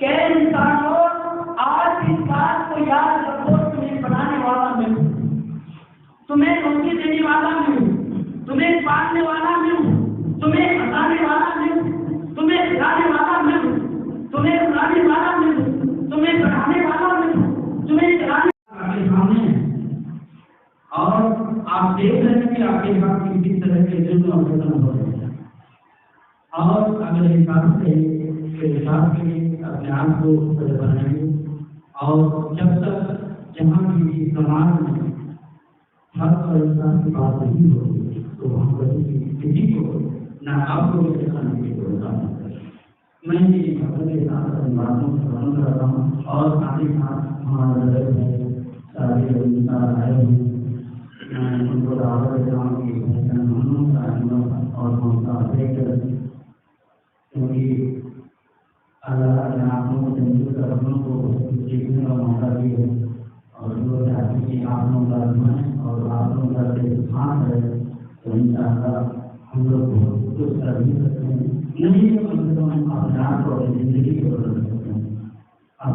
के इंसानों, आज इस बात को याद रखो, तुम्हें बनाने वाला मैं हूँ, तुम्हें रोटी देने वाला मैं हूँ, तुम्हें पालने वाला मैं हूँ, तुम्हें हंसाने वाला मैं हूँ, तुम्हें सिखाने वाला मैं हूँ, तुम्हें रुलाने वाला मैं हूँ, तुम्हें पढ़ाने वाला मैं हूँ, तुम्हें चलाने आपके सामने है। और आप देख रहे हैं कि आपके साथ किस तरह के जुल्म और जुल्म हो रहे हैं। और अगर हिसाब से अपने आप को बनाएंगे, और जब तक जहाँ भी समाज में हर इंसान की बात नहीं होगी, तो हम कभी किसी को न आपको खाने की जरूरत है। मैं ये खबर के साथ बातों का वर्णन कर रहा हूँ, और साथ ही साथ हमारा नजर है सारे इंसान आए हैं, मैं उनको दावा देता हूँ कि और उनका क्योंकि अल्लाह ने आपको सीखने का मौका दिया है, और जो चाहते कि आप लोगों का मन और आप लोगों का सिद्धांत है, तो इंशाअल्लाह हम लोग कुछ कर भी सकते हैं, नहीं तो कम से कम अपने आप को अपनी जिंदगी को बदल सकते हैं। आप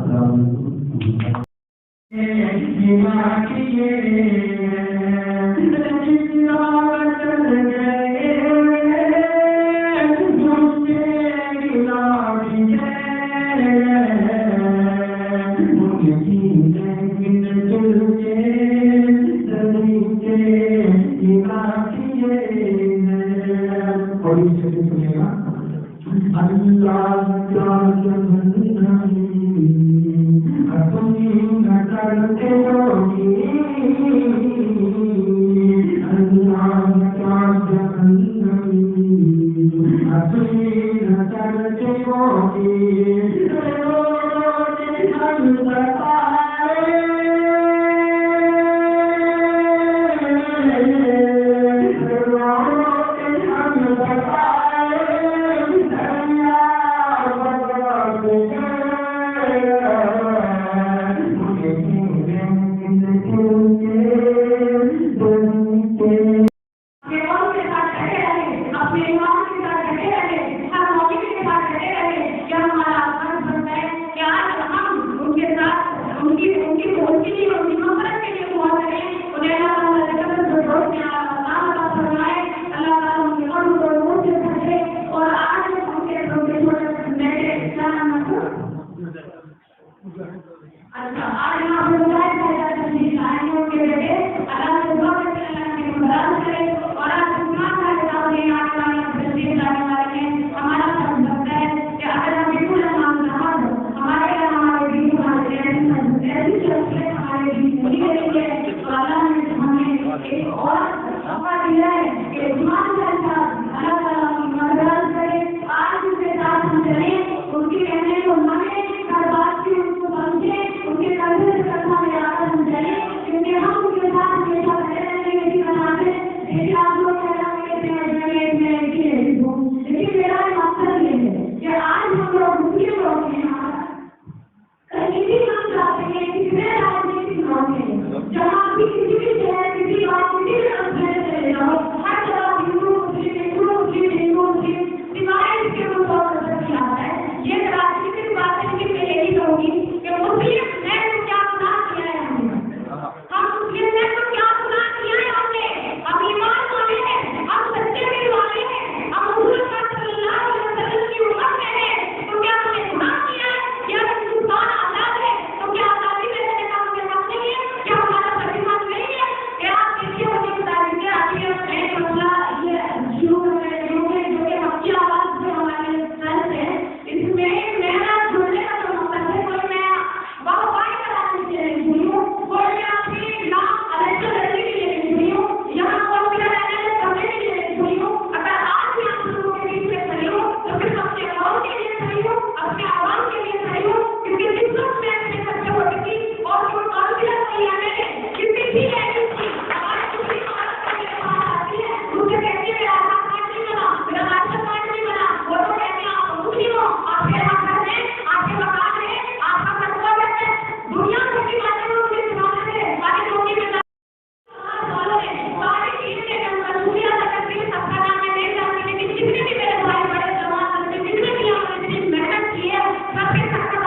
जितने भी मेरे भाई बड़े जवान जितने भी हमने मेहनत की है, सबके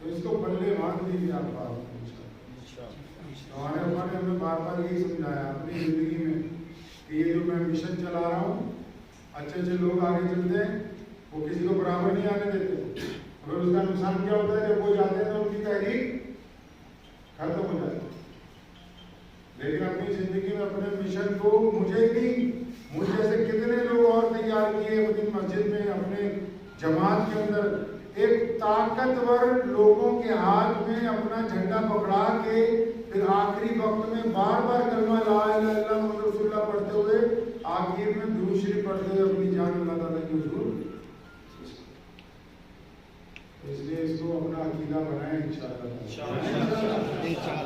तो इसको पल्ले बांध लीजिए आप बात। हमारे अब्बा ने हमें बार बार यही समझाया अपनी जिंदगी में कि ये जो मैं मिशन चला रहा हूँ, अच्छे अच्छे लोग आगे चलते हैं, वो किसी को बराबर नहीं आने देते। अगर उसका नुकसान क्या होता है, जब वो जाते हैं तो उनकी तहरीक खत्म हो जाती है। लेकिन अपनी जिंदगी में अपने मिशन को मुझे नहीं, मुझे जैसे कितने लोग और तैयार किए अपनी मस्जिद में, अपने जमात के अंदर एक ताकतवर लोगों के हाथ में अपना झंडा पकड़ा के फिर आखिरी वक्त में बार बार कलमा ला इलाहा इल्लल्लाह मुहम्मद रसूलुल्लाह पढ़ते हुए आखिर में दुरूद शरीफ पढ़ते हुए अपनी जान अल्लाह ताला की हुजूर। इसलिए इसको अपना अकीदा बनाए इंशाअल्लाह।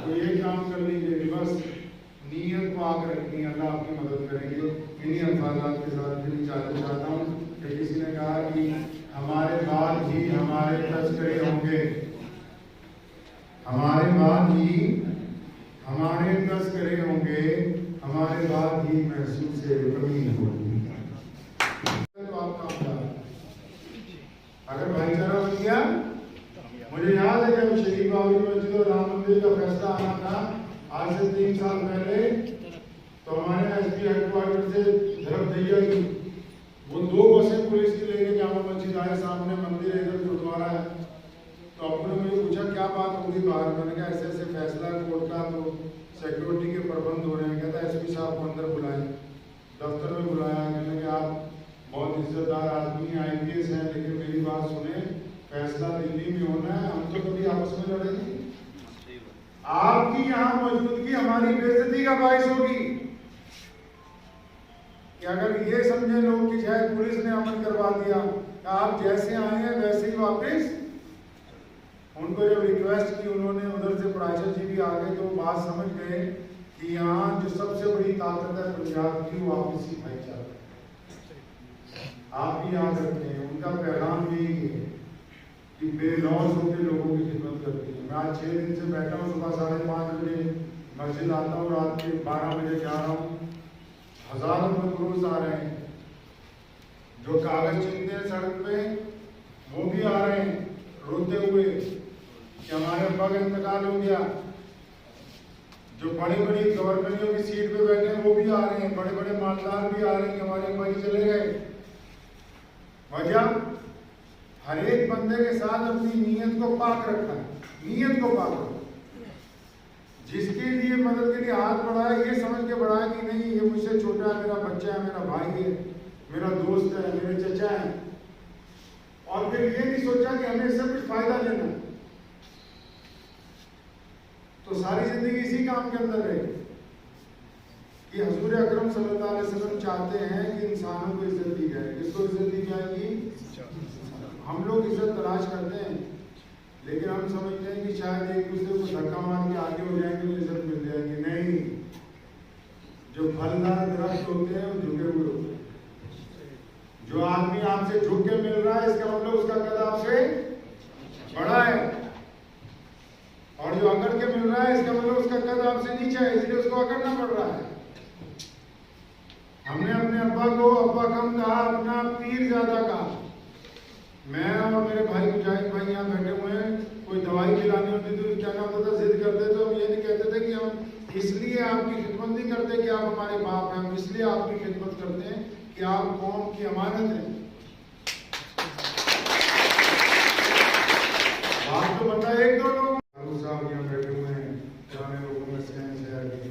तो ये काम कर लीजिए, बस नीयत को आग रखनी, अल्लाह आपकी मदद करेंगे। इन्हीं अल्फाज़ात के साथ फिर इजाज़त चाहता हूँ कि किसी ने कहा कि हमारे बाद ही हमारे तस्करे होंगे, हमारे बाद ही हमारे तस्करे होंगे, हमारे बाद ही महसूस कमी होगी। तो आपका अगर भाईचारा बन गया, मुझे याद है जब शरीफ बाबरी मस्जिद और राम मंदिर का फैसला आना था आज से 3 साल पहले, तो हमारे एसपी हेडक्वार्टर से धरम दैया की वो 2 बसें पुलिस की लेके जामा मस्जिद आए, सामने मंदिर है, इधर गुरुद्वारा है। तो आपने मुझे पूछा क्या बात होगी बाहर, मैंने कहा ऐसे ऐसे फैसला कोर्ट का, तो सिक्योरिटी के प्रबंध हो रहे हैं। कहता एसपी साहब को अंदर बुलाएं, दफ्तर में बुलाया। कहने कि आप बहुत इज्जतदार आदमी IPS हैं, लेकिन मेरी बात सुने, फैसला दिल्ली में होना है, हम तो कभी आपस में लड़ेंगे, आपकी यहाँ मौजूदगी हमारी बेइज्जती का बायस होगी। कि अगर ये समझे लोग कि शायद पुलिस ने अमल करवा दिया, आप जैसे आए हैं वैसे ही वापस। उनको जब रिक्वेस्ट की उन्होंने, उधर से प्राचार्य जी भी आ गए, तो बात समझ गए कि यहाँ जो सबसे बड़ी ताकत है पंजाब की, वो आपसी भाईचारा। आप भी याद रखें, उनका पैगाम यही है कि बेलौस होकर लोगों की खिदमत करती है। मैं आज 6 दिन से बैठा हूँ, सुबह 5:30 बजे मस्जिद आता हूँ, रात के 12 बजे जा रहा हूँ। हजारों लोग रोज आ रहे हैं, जो कागज छीनते हैं सड़क पे वो भी आ रहे हैं रोते हुए कि हमारे अब्बा का इंतकाल हो गया। जो बड़ी बड़ी गवर्नमेंटों की सीट पे बैठे हैं वो भी आ रहे हैं, बड़े बड़े मालदार भी आ रहे हैं कि हमारे अब्बा जी चले गए। वजह हर एक बंदे के साथ अपनी नीयत को पाक रखा है, नीयत को पाक रखा। जिसके लिए मदद के लिए हाथ बढ़ाया, ये समझ के बढ़ाया कि नहीं ये मुझसे छोटा है, मेरा बच्चा है, मेरा भाई है, मेरा दोस्त है, मेरे चचा है। और फिर ये नहीं सोचा कि हमें इससे कुछ फायदा लेना। तो सारी जिंदगी इसी काम के अंदर रहे कि हुजूर अकरम सल्लल्लाहु अलैहि वसल्लम चाहते हैं कि इंसानों को इज्जत दी जाए। किसको इज्जत दी जाएगी? हम लोग इज्जत तलाश करते हैं, लेकिन हम समझते हैं कि शायद एक दूसरे को धक्का मार के आगे हो जाएंगे तो इज्जत मिल जाएगी। नहीं, जो फलदार दरख्त होते हैं वो झुके हुए होते हैं। जो आदमी आपसे झुक के मिल रहा है, इसका मतलब उसका कद आपसे बड़ा है, और जो अकड़ के मिल रहा है इसका मतलब उसका कद आपसे नीचा है, इसलिए उसको अकड़ना पड़ रहा है। हमने अपने अब्बा को अब्बा कम कहा, अपना पीर ज्यादा कहा। मैं और मेरे भाई मुजाहिद भाई यहाँ बैठे हुए हैं, कोई दवाई खिलानी होती तो क्या ना होता था, जिद करते तो हम ये नहीं कहते थे कि हम इसलिए आपकी खिदमत नहीं करते कि आप हमारे बाप हैं, हम इसलिए आपकी खिदमत करते हैं कि आप कौम की अमानत हैं। बाप तो बता एक दो लोग साहब यहाँ बैठे हुए हैं, पुराने लोगों में शहर के,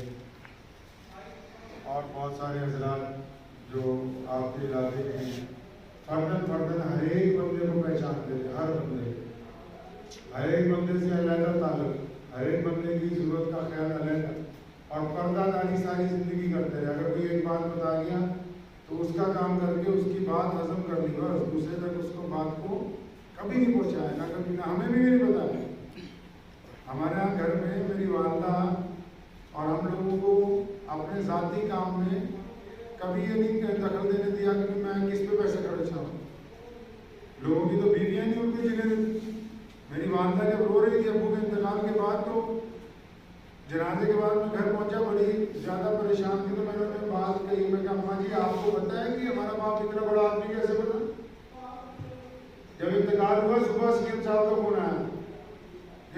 और बहुत सारे हजरात जो आपके इलाके के हैं। फर्दन हर एक बंदे को पहचानते थे, हर एक बंदे से अलग ताल्लुक, हर एक बंदे की जरूरत का ख्याल अलग, और पर्दादारी सारी जिंदगी करते रहे। अगर कोई एक बात बता गया तो उसका काम करके उसकी बात हजम कर ली, बस दूसरे तक उसको बात को कभी नहीं पहुँचाया, ना कभी, ना हमें भी नहीं बताया। हमारे यहाँ घर में मेरी वालदा और हम लोगों को अपने ज़ाती काम में कभी ये नहीं दखल देने दिया कि मैं किस पे पैसे खर्च हूँ। लोगों की तो बीवियाँ नहीं होती जिन्हें। मेरी वालदा जब रो रही थी अब्बू के इंतकाल के बाद, तो जनाजे के बाद मैं घर पहुंचा, बड़ी ज़्यादा परेशान थी। तो मैंने उन्हें बात कही, मैं कहा अम्मा जी आपको पता है कि हमारा बाप इतना बड़ा आदमी कैसे बना? जब इंतकाल हुआ सुबह CM साहब का फोन आया,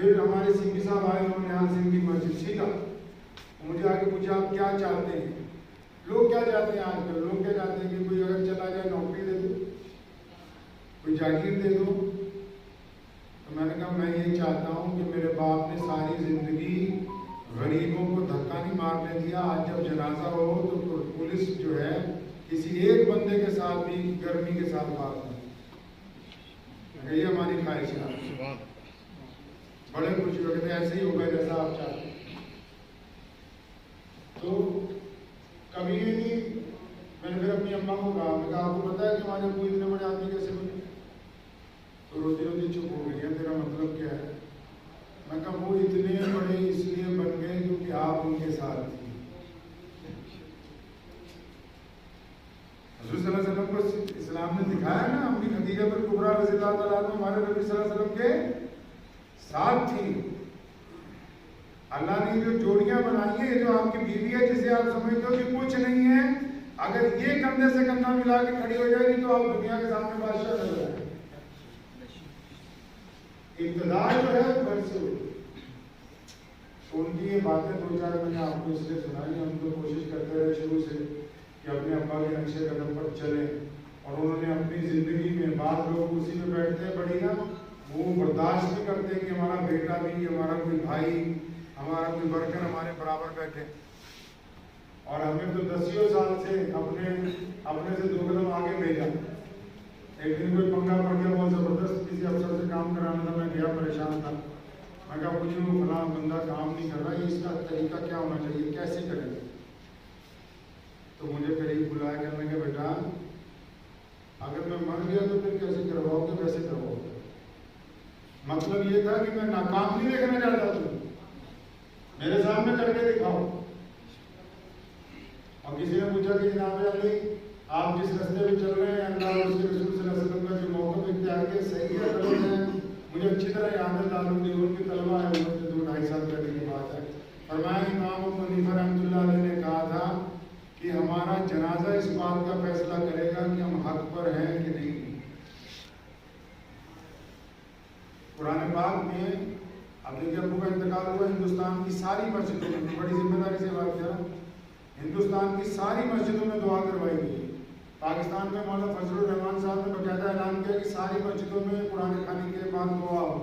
फिर हमारे सिंह साहब आए, उन्होंने निहाल सिंह की मस्जिद सीखा, मुझे आके पूछा आप क्या चाहते हैं। लोग क्या चाहते हैं आजकल, लोग क्या चाहते हैं कि कोई अगर चला जाए नौकरी दे दो, कोई जागीर दे दो। तो मैंने कहा मैं ये चाहता हूँ कि मेरे बाप ने सारी जिंदगी गरीबों को धक्का नहीं मारने दिया। आज जब जनाजा हो तो पुलिस जो है किसी एक बंदे के साथ भी गर्मी के साथ बात नहीं, ये हमारी ख्वाहिश है। बड़े खुशी हो गए, ऐसे ही होगा जैसा आप चाहते हैं। तो कभी नहीं, मैंने फिर अपनी अम्मा को कहा, मैं कहा आपको पता है कि हमारे अब्बू इतने बड़े आदमी कैसे बने? तो रोती रोती चुप हो गई है, तेरा मतलब क्या है? मैं कहा वो इतने बड़े इसलिए बन गए क्योंकि आप उनके साथ थी। हुज़ूर सल्लल्लाहु अलैहि वसल्लम को इस्लाम ने दिखाया ना, अम्मी खदीजा बिन कुबरा रज़ियल्लाहु तआला अन्हा हमारे नबी सल्लल्लाहु अलैहि वसल्लम के साथ थी। अल्लाह ने जो जोड़ियां बनाई है, जो आपकी बीवी है जिसे आप समझते हो कि कुछ नहीं है, अगर ये कंधे से कंधा मिला के खड़ी हो जाएगी तो आप दुनिया के सामने बादशाह नजर आएंगे। इब्तिदा जो है घर से हुई। तो उनकी ये बातें दो चार मैंने आपको इसलिए सुनाई। हम तो कोशिश करते रहे शुरू से कि अपने अब्बा के नक्शे कदम पर चलें, और उन्होंने अपनी जिंदगी में, बाद लोग उसी में बैठते हैं बड़ी ना, वो बर्दाश्त नहीं करते कि हमारा बेटा भी, हमारा कोई भाई, हमारा कोई वर्कर हमारे बराबर बैठे। और हमें तो 10 साल से अपने से 2 कदम आगे भेजा। एक दिन कोई पंगा पड़ गया, बहुत जबरदस्त किसी अफसर से काम कराना था, मैं गया, परेशान था। मैं कहा मुझे वो फलां बंदा काम नहीं कर रहा, इसका तरीका क्या होना चाहिए, कैसे करेंगे? तो मुझे करीब बुलाया, कहने लगे बेटा अगर मैं मर गया तो फिर कैसे करवाओगे, वैसे करवाओगे। मतलब ये था कि मैं नाकाम नहीं देखना चाहता, तुम मेरे सामने करके दिखाओ। और किसी ने पूछा कि जनाब अली आप जिस रास्ते में चल रहे हैं, अल्लाह और उसके रसूल सल्लल्लाहु अलैहि वसल्लम का जो मौक़िफ़ इख्तियार किया, सही है गलत है? मुझे अच्छी तरह याद है, दारुल देवबंद की तलबा है, उनसे 2-2.5 साल पहले की बात है। फरमाया इमाम अबू हनीफा रहमतुल्लाह अलैह ने कहा था कि हमारा जनाजा इस बात का फैसला करेगा कि हम हक पर हैं कि नहीं। कुरान पाक में अब देखिए, अब्बू का इंतकाल हुआ, हिंदुस्तान की सारी मस्जिदों में, बड़ी जिम्मेदारी से बात किया, हिंदुस्तान की सारी मस्जिदों में दुआ करवाई गई। पाकिस्तान में मौलाना फजलुर रहमान साहब ने बकायदा ऐलान किया कि सारी मस्जिदों में कुरान खाने के बाद दुआ हो।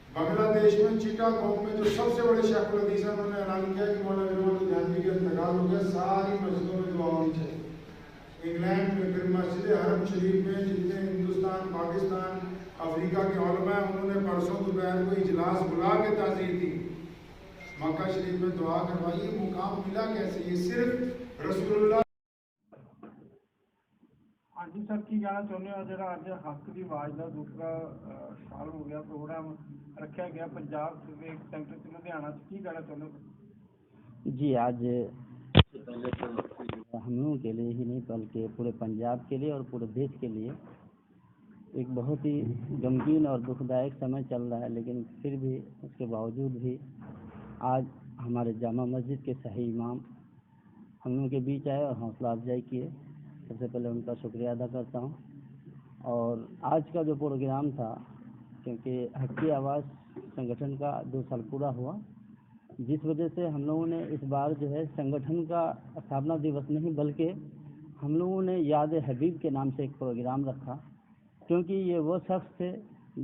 बांग्लादेश में चिटागोंग में जो सबसे बड़े शेखुल हदीस हैं, उन्होंने ऐलान किया कि मौलाना रहमान जानवी का इंतकाल हो गया, सारी मस्जिदों में दुआ होनी चाहिए। इंग्लैंड में फिर मस्जिद हरम शरीफ में जितने हिंदुस्तान, पाकिस्तान, अफ्रीका के उलमा हैं, उन्होंने परसों दोपहर को इजलास बुला के ताज़ीर दी, मक्का शरीफ में दुआ करवाई। ये मुकाम मिला कैसे? ये सिर्फ रसूलुल्लाह। हाँ जी सर, की कहना चाਹੁंਦੇ ਹੋ ਜਿਹੜਾ ਅੱਜ ਹੱਕ ਦੀ ਆਵਾਜ਼ ਦਾ ਦੂਸਰਾ ਸਾਲ ਹੋ ਗਿਆ ਪ੍ਰੋਗਰਾਮ ਰੱਖਿਆ ਗਿਆ पंजाब के सेंटर से लुधियाना से, की कहना चाਹੁंਦੇ हो? जी, आज पहले तो हम लोगों के लिए ही नहीं बल्कि पूरे पंजाब के लिए और पूरे देश के लिए एक बहुत ही गमगीन और दुखदायक समय चल रहा है। लेकिन फिर भी उसके बावजूद भी आज हमारे जामा मस्जिद के सही इमाम हम लोगों के बीच आए और हौसला अफजाई किए। सबसे पहले उनका शुक्रिया अदा करता हूँ। और आज का जो प्रोग्राम था, क्योंकि हक की आवाज़ संगठन का 2 साल पूरा हुआ, जिस वजह से हम लोगों ने इस बार जो है संगठन का स्थापना दिवस नहीं बल्कि हम लोगों ने याद हबीब के नाम से एक प्रोग्राम रखा, क्योंकि ये वो शख्स थे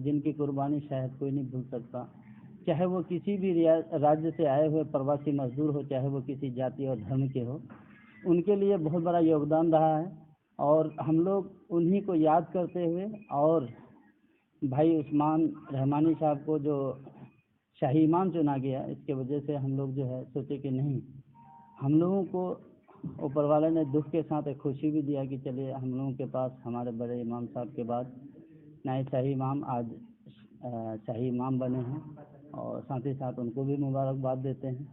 जिनकी कुर्बानी शायद कोई नहीं भूल सकता। चाहे वो किसी भी राज्य से आए हुए प्रवासी मजदूर हो, चाहे वो किसी जाति और धर्म के हो, उनके लिए बहुत बड़ा योगदान रहा है। और हम लोग उन्हीं को याद करते हुए और भाई उस्मान रहमानी साहब को जो शाही इमाम चुना गया, इसके वजह से हम लोग जो है सोचे कि नहीं, हम लोगों को ऊपर वाले ने दुख के साथ एक खुशी भी दिया कि चलिए हम लोगों के पास हमारे बड़े इमाम साहब के बाद नए शाही इमाम आज शाही इमाम बने हैं, और साथ ही साथ उनको भी मुबारकबाद देते हैं।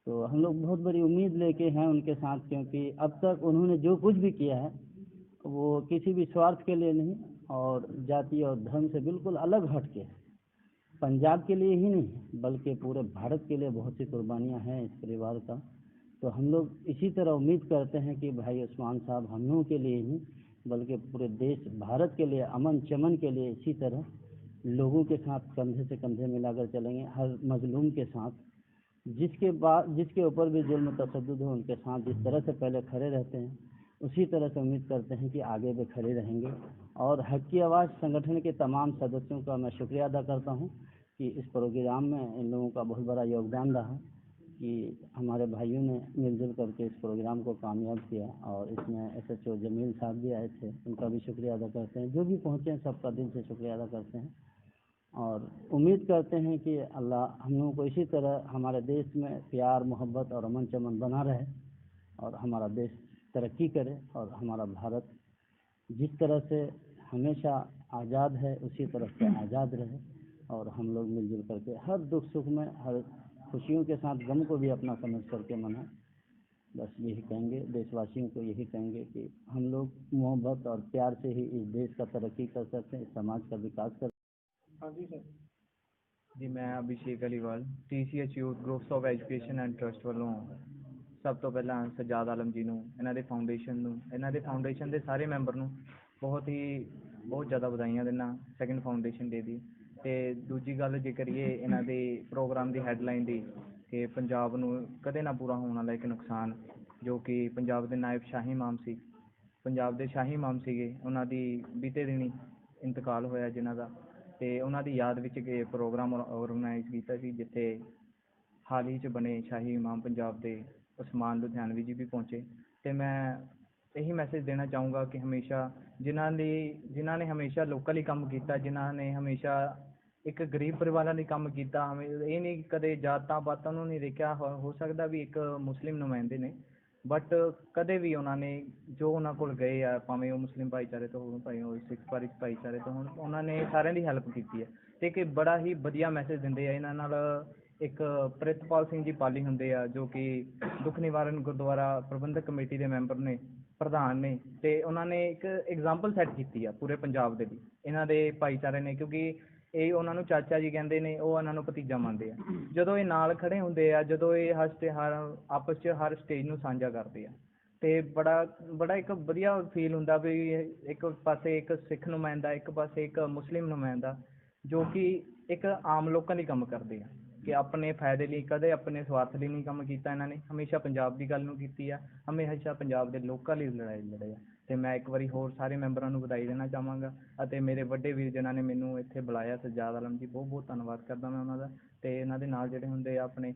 तो हम लोग बहुत बड़ी उम्मीद लेके हैं उनके साथ, क्योंकि अब तक उन्होंने जो कुछ भी किया है वो किसी भी स्वार्थ के लिए नहीं और जाति और धर्म से बिल्कुल अलग हट के पंजाब के लिए ही नहीं बल्कि पूरे भारत के लिए बहुत सी कुर्बानियाँ हैं इस परिवार का। तो हम लोग इसी तरह उम्मीद करते हैं कि भाई उस्मान साहब हम लोगों के लिए ही बल्कि पूरे देश भारत के लिए, अमन चमन के लिए इसी तरह लोगों के साथ कंधे से कंधे मिलाकर चलेंगे, हर मजलूम के साथ, जिसके ऊपर भी जुल्म तशद्दुद हो उनके साथ जिस तरह से पहले खड़े रहते हैं उसी तरह से उम्मीद करते हैं कि आगे भी खड़े रहेंगे। और हक की आवाज़ संगठन के तमाम सदस्यों का मैं शुक्रिया अदा करता हूं कि इस प्रोग्राम में इन लोगों का बहुत बड़ा योगदान रहा कि हमारे भाइयों ने मिलजुल करके इस प्रोग्राम को कामयाब किया। और इसमें SHO जमील साहब भी आए थे, उनका भी शुक्रिया अदा करते हैं। जो भी पहुँचे हैं सबका दिल से शुक्रिया अदा करते हैं और उम्मीद करते हैं कि अल्लाह हम लोगों को इसी तरह हमारे देश में प्यार मोहब्बत और अमन चमन बना रहे और हमारा देश तरक्की करे और हमारा भारत जिस तरह से हमेशा आज़ाद है उसी तरह से आज़ाद रहे और हम लोग मिलजुल करके हर दुख सुख में, हर खुशियों के साथ गम को भी अपना समझ करके मनाएं। बस यही कहेंगे, देशवासियों को यही कहेंगे कि हम लोग मोहब्बत और प्यार से ही इस देश का तरक्की कर सकते हैं, इस समाज का विकास कर। हाँ जी सर। जी मैं Abhishek Aliwal TCH youth groups of education and trust ਵੱਲੋਂ ਸਭ ਤੋਂ ਪਹਿਲਾਂ ਸਜਾਦ ਆਲਮ ਜੀ ਨੂੰ, ਇਹਨਾਂ ਦੇ ਫਾਊਂਡੇਸ਼ਨ ਦੇ ਸਾਰੇ ਮੈਂਬਰ ਨੂੰ ਬਹੁਤ ਜ਼ਿਆਦਾ ਵਧਾਈਆਂ ਦਿੰਦਾ ਸੈਕਿੰਡ ਫਾਊਂਡੇਸ਼ਨ ਡੇ ਦੀ। ਅਤੇ ਦੂਜੀ ਗੱਲ ਜੇ ਕਰੀਏ ਇਹਨਾਂ ਦੇ ਪ੍ਰੋਗਰਾਮ ਦੀ ਹੈਡਲਾਈਨ ਦੀ ਕਿ ਪੰਜਾਬ ਨੂੰ ਕਦੇ ਨਾ ਪੂਰਾ ਹੋਣ ਵਾਲਾ ਇੱਕ ਨੁਕਸਾਨ, ਜੋ ਕਿ ਪੰਜਾਬ ਦੇ ਨਾਇਬ ਸ਼ਾਹੀ ਇਮਾਮ ਸੀਗੇ, ਉਹਨਾਂ ਦੀ ਬੀਤੇ ਦਿਨੀ ਇੰਤਕਾਲ ਹੋਇਆ ਜਿਨ੍ਹਾਂ ਦਾ, ਅਤੇ ਉਹਨਾਂ ਦੀ ਯਾਦ ਵਿੱਚ ਕਿ ਪ੍ਰੋਗਰਾਮ ਔਰਗਨਾਈਜ਼ ਕੀਤਾ ਸੀ ਜਿੱਥੇ ਹਾਲ ਹੀ 'ਚ ਬਣੇ ਸ਼ਾਹੀ ਇਮਾਮ ਪੰਜਾਬ ਦੇ ਉਸਮਾਨ ਲੁਧਿਆਣਵੀ ਜੀ ਵੀ ਪਹੁੰਚੇ। ਅਤੇ ਮੈਂ ਇਹੀ ਮੈਸੇਜ ਦੇਣਾ ਚਾਹੂੰਗਾ ਕਿ ਹਮੇਸ਼ਾ ਜਿਨ੍ਹਾਂ ਨੇ ਹਮੇਸ਼ਾ ਲੋਕਾਂ ਲਈ ਕੰਮ ਕੀਤਾ, ਜਿਨ੍ਹਾਂ ਨੇ ਹਮੇਸ਼ਾ ਇੱਕ ਗਰੀਬ ਪਰਿਵਾਰਾਂ ਲਈ ਕੰਮ ਕੀਤਾ, ਇਹ ਨਹੀਂ ਕਦੇ ਜਾਤਾਂ ਪਾਤਾਂ ਨੂੰ ਨਹੀਂ ਦੇਖਿਆ। ਹੋ ਸਕਦਾ ਵੀ ਇੱਕ ਮੁਸਲਿਮ ਨੁਮਾਇੰਦੇ ਨੇ, ਬਟ ਕਦੇ ਵੀ ਉਹਨਾਂ ਨੇ ਜੋ ਉਹਨਾਂ ਕੋਲ ਗਏ ਆ, ਭਾਵੇਂ ਉਹ ਮੁਸਲਿਮ ਭਾਈਚਾਰੇ ਤੋਂ ਹੋਣ, ਭਾਵੇਂ ਉਹ ਸਿੱਖ ਭਾਈਚਾਰੇ ਤੋਂ ਹੋਣ, ਉਹਨਾਂ ਨੇ ਸਾਰਿਆਂ ਦੀ ਹੈਲਪ ਕੀਤੀ ਹੈ ਅਤੇ ਇੱਕ ਬੜਾ ਹੀ ਵਧੀਆ ਮੈਸੇਜ ਦਿੰਦੇ ਆ। ਇਹਨਾਂ ਨਾਲ ਇੱਕ ਪ੍ਰਿਤਪਾਲ ਸਿੰਘ ਜੀ ਪਾਲੀ ਹੁੰਦੇ ਆ ਜੋ ਕਿ ਦੁੱਖ ਨਿਵਾਰਨ ਗੁਰਦੁਆਰਾ ਪ੍ਰਬੰਧਕ ਕਮੇਟੀ ਦੇ ਮੈਂਬਰ ਨੇ, ਪ੍ਰਧਾਨ ਨੇ, ਅਤੇ ਉਹਨਾਂ ਨੇ ਇੱਕ ਐਗਜ਼ਾਮਪਲ ਸੈੱਟ ਕੀਤੀ ਆ ਪੂਰੇ ਪੰਜਾਬ ਦੇ ਲਈ ਇਹਨਾਂ ਦੇ ਭਾਈਚਾਰੇ ਨੇ, ਕਿਉਂਕਿ ਇਹ ਉਹਨਾਂ ਨੂੰ ਚਾਚਾ ਜੀ ਕਹਿੰਦੇ ਨੇ, ਉਹ ਉਹਨਾਂ ਨੂੰ ਭਤੀਜਾ ਮੰਨਦੇ ਆ। ਜਦੋਂ ਇਹ ਨਾਲ ਖੜ੍ਹੇ ਹੁੰਦੇ ਆ, ਜਦੋਂ ਇਹ ਆਪਸ 'ਚ ਹਰ ਸਟੇਜ ਨੂੰ ਸਾਂਝਾ ਕਰਦੇ ਆ, ਅਤੇ ਬੜਾ ਇੱਕ ਵਧੀਆ ਫੀਲ ਹੁੰਦਾ ਵੀ ਇੱਕ ਪਾਸੇ ਇੱਕ ਸਿੱਖ ਨੁਮਾਇੰਦਾ, ਇੱਕ ਪਾਸੇ ਇੱਕ ਮੁਸਲਿਮ ਨੁਮਾਇੰਦਾ, ਜੋ ਕਿ ਇੱਕ ਆਮ ਲੋਕਾਂ ਲਈ ਕੰਮ ਕਰਦੇ ਆ ਕਿ ਆਪਣੇ ਫਾਇਦੇ ਲਈ, ਕਦੇ ਆਪਣੇ ਸਵਾਰਥ ਲਈ ਨਹੀਂ ਕੰਮ ਕੀਤਾ ਇਹਨਾਂ ਨੇ, ਹਮੇਸ਼ਾ ਪੰਜਾਬ ਦੀ ਗੱਲ ਨੂੰ ਕੀਤੀ ਆ, ਹਮੇਸ਼ਾ ਪੰਜਾਬ ਦੇ ਲੋਕਾਂ ਲਈ ਲੜਾਈ ਲੜੇ ਆ। ਅਤੇ ਮੈਂ ਇੱਕ ਵਾਰੀ ਹੋਰ ਸਾਰੇ ਮੈਂਬਰਾਂ ਨੂੰ ਵਧਾਈ ਦੇਣਾ ਚਾਹਾਂਗਾ ਅਤੇ ਮੇਰੇ ਵੱਡੇ ਵੀਰ ਜਿਨ੍ਹਾਂ ਨੇ ਮੈਨੂੰ ਇੱਥੇ ਬੁਲਾਇਆ, ਸਜਾਦ ਆਲਮ ਜੀ, ਬਹੁਤ ਧੰਨਵਾਦ ਕਰਦਾ ਮੈਂ ਉਹਨਾਂ ਦਾ। ਅਤੇ ਇਹਨਾਂ ਦੇ ਨਾਲ ਜਿਹੜੇ ਹੁੰਦੇ ਆ ਆਪਣੇ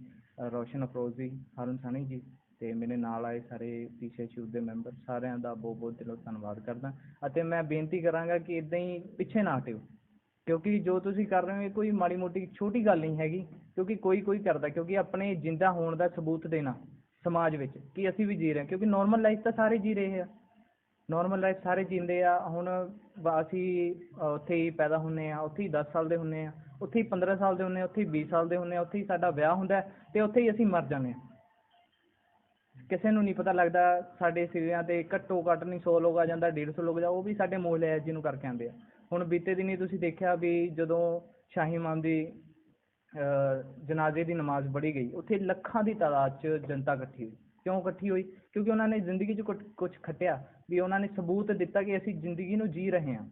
ਰੋਸ਼ਨ ਅਫਰੋਜ਼ ਜੀ, ਹਾਰਨ ਸਾਨੀ ਜੀ, ਅਤੇ ਮੇਰੇ ਨਾਲ ਆਏ ਸਾਰੇ TCH ਯੂਥ ਦੇ ਮੈਂਬਰ, ਸਾਰਿਆਂ ਦਾ ਬਹੁਤ ਦਿਲੋਂ ਧੰਨਵਾਦ ਕਰਦਾ। ਅਤੇ ਮੈਂ ਬੇਨਤੀ ਕਰਾਂਗਾ ਕਿ ਇੱਦਾਂ ਹੀ ਪਿੱਛੇ ਨਾ ਹਟਿਓ, ਕਿਉਂਕਿ ਜੋ ਤੁਸੀਂ ਕਰ ਰਹੇ ਹੋ ਇਹ ਕੋਈ ਮਾੜੀ ਮੋਟੀ ਛੋਟੀ ਗੱਲ ਨਹੀਂ ਹੈਗੀ, ਕਿਉਂਕਿ ਕੋਈ ਕਰਦਾ, ਕਿਉਂਕਿ ਆਪਣੇ ਜਿੰਦਾ ਹੋਣ ਦਾ ਸਬੂਤ ਦੇਣਾ ਸਮਾਜ ਵਿੱਚ ਕਿ ਅਸੀਂ ਵੀ ਜੀ ਰਹੇ ਹਾਂ, ਕਿਉਂਕਿ ਨੋਰਮਲ ਲਾਈਫ ਤਾਂ ਸਾਰੇ ਜੀ ਰਹੇ ਆ, ਨੋਰਮਲ ਲਾਈਫ ਸਾਰੇ ਜੀਂਦੇ ਆ। ਹੁਣ ਅਸੀਂ ਉੱਥੇ ਹੀ ਪੈਦਾ ਹੁੰਦੇ ਹਾਂ, ਉੱਥੇ ਹੀ 10 ਸਾਲ ਦੇ ਹੁੰਦੇ ਹਾਂ, ਉੱਥੇ ਹੀ 15 ਸਾਲ ਦੇ ਹੁੰਦੇ ਹਾਂ, ਉੱਥੇ ਹੀ 20 ਸਾਲ ਦੇ ਹੁੰਦੇ ਹਾਂ, ਉੱਥੇ ਹੀ ਸਾਡਾ ਵਿਆਹ ਹੁੰਦਾ ਅਤੇ ਉੱਥੇ ਹੀ ਅਸੀਂ ਮਰ ਜਾਂਦੇ ਹਾਂ। ਕਿਸੇ ਨੂੰ ਨਹੀਂ ਪਤਾ ਲੱਗਦਾ ਸਾਡੇ ਸਿਰਿਆਂ 'ਤੇ ਘੱਟੋ ਘੱਟ ਨਹੀਂ 100 ਲੋਕ ਆ ਜਾਂਦਾ, 150 ਲੋਕ ਉਹ ਵੀ ਸਾਡੇ ਮੋਹਲੇ ਜਿਹਨੂੰ ਕਰਕੇ ਆਉਂਦੇ ਆ। ਹੁਣ ਬੀਤੇ ਦਿਨੀ ਤੁਸੀਂ ਦੇਖਿਆ ਵੀ ਜਦੋਂ ਸ਼ਾਹੀ ਇਮਾਮ ਦੀ ਜਨਾਜ਼ੇ ਦੀ ਨਮਾਜ਼ ਪੜ੍ਹੀ ਗਈ, ਉੱਥੇ ਲੱਖਾਂ ਦੀ ਤਾਦਾਦ 'ਚ ਜਨਤਾ ਇਕੱਠੀ ਹੋਈ। ਕਿਉਂ ਇਕੱਠੀ ਹੋਈ? ਕਿਉਂਕਿ ਉਹਨਾਂ ਨੇ ਜ਼ਿੰਦਗੀ 'ਚ ਕੁਛ ਖੱਟਿਆ, ਵੀ ਉਹਨਾਂ ਨੇ ਸਬੂਤ ਦਿੱਤਾ ਕਿ ਅਸੀਂ ਜ਼ਿੰਦਗੀ ਨੂੰ ਜੀ ਰਹੇ ਹਾਂ,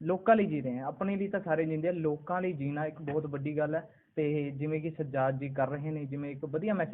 ਲੋਕਾਂ ਲਈ ਜੀ ਰਹੇ ਹਾਂ। ਆਪਣੇ ਲਈ ਤਾਂ ਸਾਰੇ ਜੀਂਦੇ ਆ, ਲੋਕਾਂ ਲਈ ਜੀਣਾ ਇੱਕ ਬਹੁਤ ਵੱਡੀ ਗੱਲ ਹੈ। ਅਤੇ ਜਿਵੇਂ ਕਿ ਸੱਜਾਦ ਜੀ ਕਰ ਰਹੇ ਨੇ, ਜਿਵੇਂ ਇੱਕ ਵਧੀਆ ਮੈਸੇਜ